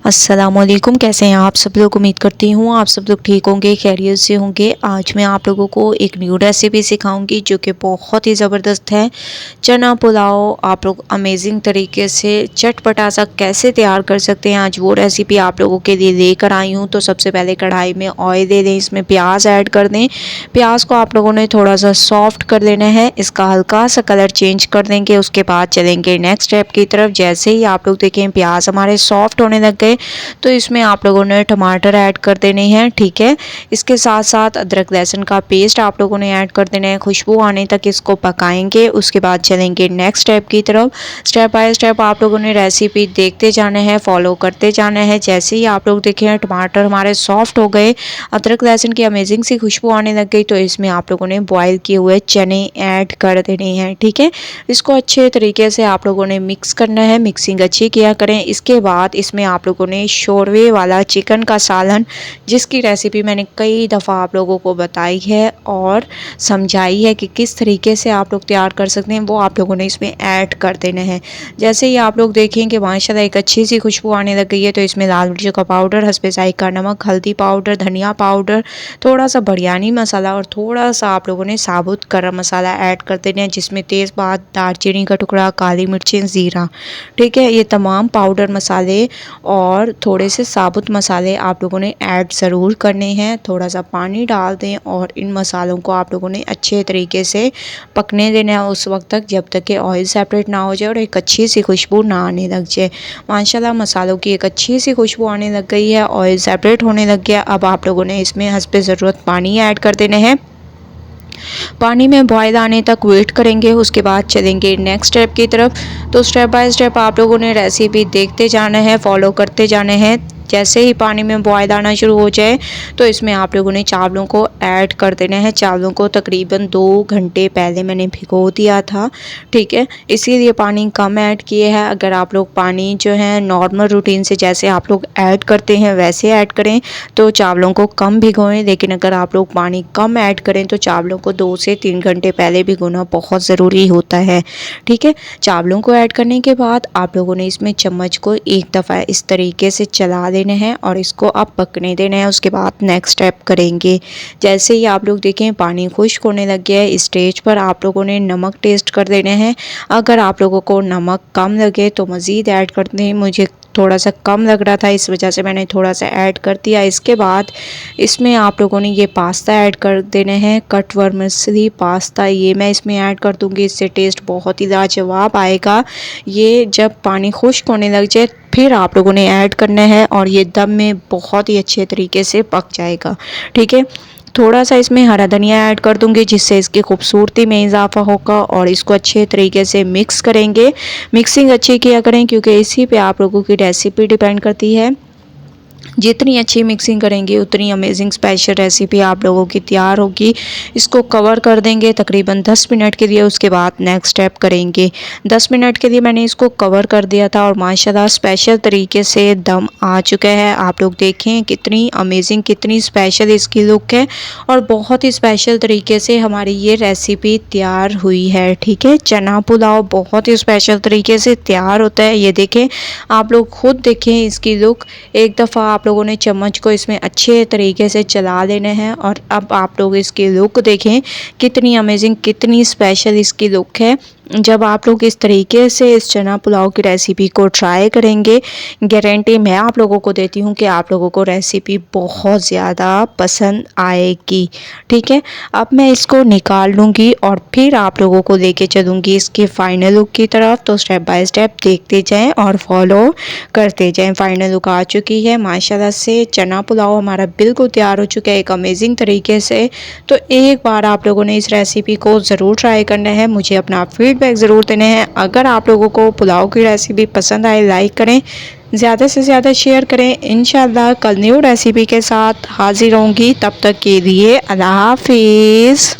अस्सलामुअलैकुम, कैसे हैं आप सब लोग। उम्मीद करती हूँ आप सब लोग ठीक होंगे, खैरियत से होंगे। आज मैं आप लोगों को एक न्यू रेसिपी सिखाऊंगी जो कि बहुत ही ज़बरदस्त है। चना पुलाव आप लोग अमेजिंग तरीके से चटपटा सा कैसे तैयार कर सकते हैं, आज वो रेसिपी आप लोगों के लिए लेकर आई हूँ। तो सबसे पहले कढ़ाई में ऑयल दे दें, इसमें प्याज ऐड कर दें। प्याज को आप लोगों ने थोड़ा सा सॉफ्ट कर लेना है, इसका हल्का सा कलर चेंज कर देंगे। उसके बाद चलेंगे नेक्स्ट स्टेप की तरफ। जैसे ही आप लोग देखें प्याज हमारे सॉफ्ट होने लग गए तो इसमें आप लोगों ने टमाटर ऐड कर देने हैं, ठीक है। इसके साथ साथ अदरक लहसुन का पेस्ट आप लोगों ने ऐड कर देना है, खुशबू आने तक इसको पकाएंगे। उसके बाद चलेंगे नेक्स्ट स्टेप की तरफ। स्टेप बाय स्टेप आप लोगों ने रेसिपी देखते जाना है, फॉलो करते जाना है। जैसे ही आप लोग देखें टमाटर हमारे सॉफ्ट हो गए, अदरक लहसुन की अमेजिंग सी खुशबू आने लग गई, तो इसमें आप लोगों ने बॉयल किए हुए चने ऐड कर देने हैं, ठीक है। इसको अच्छे तरीके से आप लोगों ने मिक्स करना है, मिक्सिंग अच्छी किया करें। इसके बाद इसमें आप लोगों ने शोरवे वाला चिकन का सालन, जिसकी रेसिपी मैंने कई दफ़ा आप लोगों को बताई है और समझाई है कि किस तरीके से आप लोग तैयार कर सकते हैं, वो आप लोगों ने इसमें ऐड कर देना है। जैसे ही आप लोग देखें कि माशाल्लाह एक अच्छी सी खुशबू आने लग गई है, तो इसमें लाल मिर्च का पाउडर, हस्बे जायका नमक, हल्दी पाउडर, धनिया पाउडर, थोड़ा सा बिरयानी मसाला और थोड़ा सा आप लोगों ने साबुत गरम मसाला ऐड कर देना है, जिसमें तेज़पात, दालचीनी का टुकड़ा, काली मिर्चें, ज़ीरा, ठीक है। ये तमाम पाउडर मसाले और थोड़े से साबुत मसाले आप लोगों ने ऐड ज़रूर करने हैं। थोड़ा सा पानी डाल दें और इन मसालों को आप लोगों ने अच्छे तरीके से पकने देना है उस वक्त तक जब तक कि ऑयल सेपरेट ना हो जाए और एक अच्छी सी खुशबू ना आने लग जाए। माशाल्लाह मसालों की एक अच्छी सी खुशबू आने लग गई है, ऑयल सेपरेट होने लग गया। अब आप लोगों ने इसमें हस्बे ज़रूरत पानी ऐड कर देने हैं। पानी में बॉयल आने तक वेट करेंगे। उसके बाद चलेंगे नेक्स्ट स्टेप की तरफ। तो स्टेप बाय स्टेप आप लोगों ने रेसिपी देखते जाना है, फॉलो करते जाना है। जैसे ही पानी में बॉयल आना शुरू हो जाए तो इसमें आप लोगों ने चावलों को ऐड कर देना है। चावलों को तकरीबन 2 घंटे पहले मैंने भिगो दिया था, ठीक है, इसीलिए पानी कम ऐड किए हैं। अगर आप लोग पानी जो है नॉर्मल रूटीन से जैसे आप लोग ऐड करते हैं वैसे ऐड करें तो चावलों को कम भिगोएं, लेकिन अगर आप लोग पानी कम ऐड करें तो चावलों को 2 से 3 घंटे पहले भिगोना बहुत ज़रूरी होता है, ठीक है। चावलों को ऐड करने के बाद आप लोगों ने इसमें चम्मच को एक दफ़ा इस तरीके से चला देना है और इसको आप पकने देना है। उसके बाद नेक्स्ट स्टेप करेंगे। जैसे ही आप लोग देखें पानी खुश्क होने लग गया है, इस स्टेज पर आप लोगों ने नमक टेस्ट कर देना है। अगर आप लोगों को नमक कम लगे तो मज़ीद ऐड कर दें। मुझे थोड़ा सा कम लग रहा था, इस वजह से मैंने थोड़ा सा ऐड कर दिया। इसके बाद इसमें आप लोगों ने ये पास्ता ऐड कर देना है, कट वर्मिसेली पास्ता, ये मैं इसमें ऐड कर दूंगी। इससे टेस्ट बहुत ही लाजवाब आएगा। ये जब पानी खुश्क होने लग जाए फिर आप लोगों ने ऐड करना है और ये दम में बहुत ही अच्छे तरीके से पक जाएगा, ठीक है। थोड़ा सा इसमें हरा धनिया ऐड कर दूंगी जिससे इसकी खूबसूरती में इजाफा होगा और इसको अच्छे तरीके से मिक्स करेंगे। मिक्सिंग अच्छी किया करें क्योंकि इसी पे आप लोगों की रेसिपी डिपेंड करती है। जितनी अच्छी मिक्सिंग करेंगे उतनी अमेजिंग स्पेशल रेसिपी आप लोगों की तैयार होगी। इसको कवर कर देंगे तकरीबन 10 मिनट के लिए। उसके बाद नेक्स्ट स्टेप करेंगे। 10 मिनट के लिए मैंने इसको कवर कर दिया था और माशाल्लाह स्पेशल तरीके से दम आ चुका है। आप लोग देखें कितनी अमेजिंग, कितनी स्पेशल इसकी लुक है और बहुत ही स्पेशल तरीके से हमारी ये रेसिपी तैयार हुई है, ठीक है। चना पुलाव बहुत ही स्पेशल तरीके से तैयार होता है। ये देखें, आप लोग खुद देखें इसकी लुक। एक दफ़ा आप लोगों ने चम्मच को इसमें अच्छे तरीके से चला लेना है और अब आप लोग इसकी लुक देखें कितनी अमेजिंग, कितनी स्पेशल इसकी लुक है। जब आप लोग इस तरीके से इस चना पुलाव की रेसिपी को ट्राई करेंगे, गारंटी मैं आप लोगों को देती हूँ कि आप लोगों को रेसिपी बहुत ज़्यादा पसंद आएगी, ठीक है। अब मैं इसको निकाल लूँगी और फिर आप लोगों को लेके चलूँगी इसके फाइनल लुक की तरफ। तो स्टेप बाय स्टेप देखते जाएं और फॉलो करते जाएं। फाइनल लुक आ चुकी है माशाल्लाह से। चना पुलाव हमारा बिल्कुल तैयार हो चुका है एक अमेजिंग तरीके से। तो एक बार आप लोगों ने इस रेसिपी को ज़रूर ट्राई करना है, मुझे अपना फीडबैक ज़रूर देना है। अगर आप लोगों को पुलाव की रेसिपी पसंद आए लाइक करें, ज़्यादा से ज़्यादा शेयर करें। इंशाल्लाह कल न्यू रेसिपी के साथ हाजिर होंगी, तब तक के लिए अल्लाह हाफिज़।